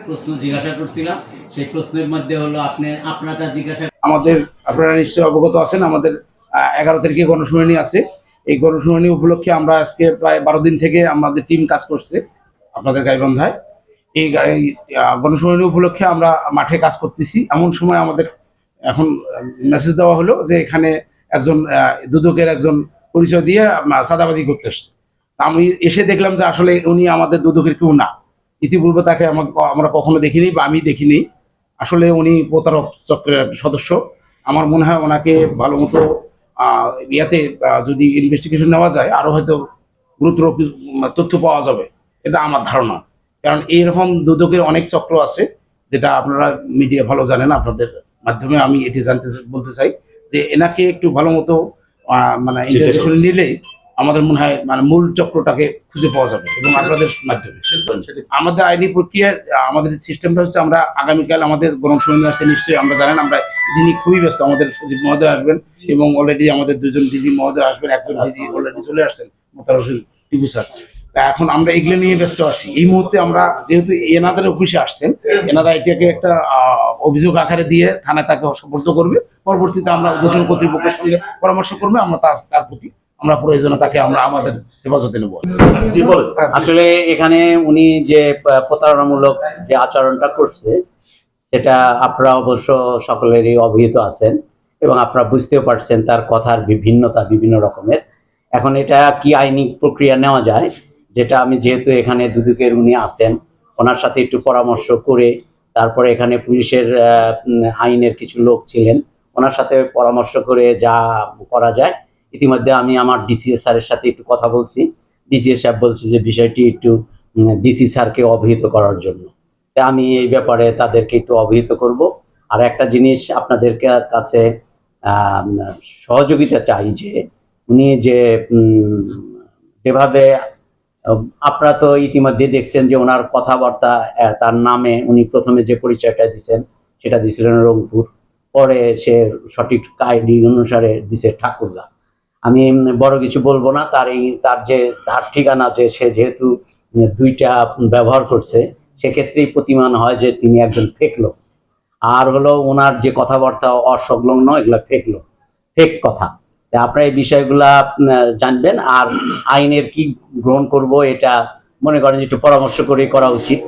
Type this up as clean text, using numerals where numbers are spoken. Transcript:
প্রশ্ন জিজ্ঞাসা করছিলাম, সেই প্রশ্নের মধ্যে হলো আপনারা জিজ্ঞাসা আমাদের আপনারা নিশ্চয়ই অবগত আছেন আমাদের 11 তারিখে গণশুনানি আছে। এই গণশুনানি উপলক্ষে আমরা আজকে প্রায় 12 দিন থেকে আমাদের টিম কাজ করছে আপনাদের গাইবান্ধায়। এই গণশুনানি উপলক্ষে আমরা মাঠে কাজ করতেছি। এমন সময় আমাদের এখন মেসেজ দেওয়া হলো যে এখানে একজন দুদকের একজন পরিচয় দিয়ে চাঁদাবাজি করতে এসছে। আমি এসে দেখলাম যে আসলে উনি আমাদের দুদকের কেউ না। ইতিপূর্বে তাকে আমরা কখনো দেখিনি বা আমি দেখিনি। আসলে উনি প্রতারক চক্রের সদস্য। আমার মনে হয় ওনাকে ভালো মতো ইয়াতে যদি ইনভেস্টিগেশন নেওয়া যায় আরো হয়তো গুরুতর তথ্য পাওয়া যাবে, এটা আমার ধারণা। কারণ এইরকম দুদকের অনেক চক্র আছে, যেটা আপনারা মিডিয়া ভালো জানেন। আপনাদের মাধ্যমে আমি এটি বলতে চাই যে এনাকে একটু ভালো মতো মানে ইন্টারভিউ নিলেই আমাদের মনে হয় মানে মূল চক্রটাকে খুঁজে পাওয়া যাবে এবং আপনাদের মাধ্যমে। আমাদের আইনি প্রক্রিয়া, আমাদের সিস্টেমটা হচ্ছে আমরা আগামীকাল আমাদের গণশুনানি আসছে, নিশ্চয়ই আমরা জানেন আমরা যিনি খুবই ব্যস্ত, আমাদের সচিব মহোদয় আসবেন এবং অলরেডি আমাদের দুজন ডিজি মহোদয় আসবেন, একজন ডিজি অলরেডি চলে আসছেন মোতার হোসেন টিপু স্যার। তা এখন আমরা এগুলো নিয়ে ব্যস্ত আছি। এই মুহূর্তে আমরা যেহেতু এনাদের অফিসে আসছেন, এনারা এটাকে একটা অভিযোগ আকারে দিয়ে থানায় তাকে সুপর্দ করবে। পরবর্তীতে আমরা ঊর্ধ্বতন কর্তৃপক্ষের সঙ্গে পরামর্শ করবে, আমরা তার প্রতি আমরা প্রয়োজনে তাকে আমরা আমাদের হেফাজতে নেব। আসলে এখানে উনি যে প্রতারণামূলক যে আচরণটা করছে সেটা আপনারা অবশ্য সকলেরই অবহিত আছেন এবং আপনারা বুঝতেও পারছেন তার কথার বিভিন্নতা বিভিন্ন রকমের। এখন এটা কি আইনি প্রক্রিয়া নেওয়া যায়, যেটা আমি যেহেতু এখানে দুদকের উনি আছেন, ওনার সাথে একটু পরামর্শ করে তারপরে এখানে পুলিশের আইনের কিছু লোক ছিলেন, ওনার সাথে পরামর্শ করে যা করা যায়। ইতিমধ্যে আমি আমার ডিসিএস স্যারের সাথে একটু কথা বলছি। ডিসিএস সাহেব বলছে যে বিষয়টি একটু ডিসি স্যারকে অবহিত করার জন্য। তা আমি এই ব্যাপারে তাদেরকে একটু অবহিত করব। আর একটা জিনিস আপনাদের কাছে সহযোগিতা চাই, যে উনি যেভাবে আপনারা তো ইতিমধ্যে দেখছেন যে ওনার কথাবার্তা, তার নামে উনি প্রথমে যে পরিচয়টা দিচ্ছেন সেটা দিছিলেন রংপুর, পরে সে সঠিক আইডি অনুসারে দিছে ঠাকুরগা। আমি বড় কিছু বলবো না। তার ঠিকানা যে সে যেহেতু দুইটা ব্যবহার করছে, সেক্ষেত্রেই প্রতিমান হয় যে তিনি একজন ফেক লোক। আর হলো ওনার যে কথাবার্তা অসংলগ্ন, এগুলো ফেক কথা। আপনারা এই বিষয়গুলা জানবেন। আর আইনের কি গ্রহণ করব এটা মনে করেন একটু পরামর্শ করে করা উচিত।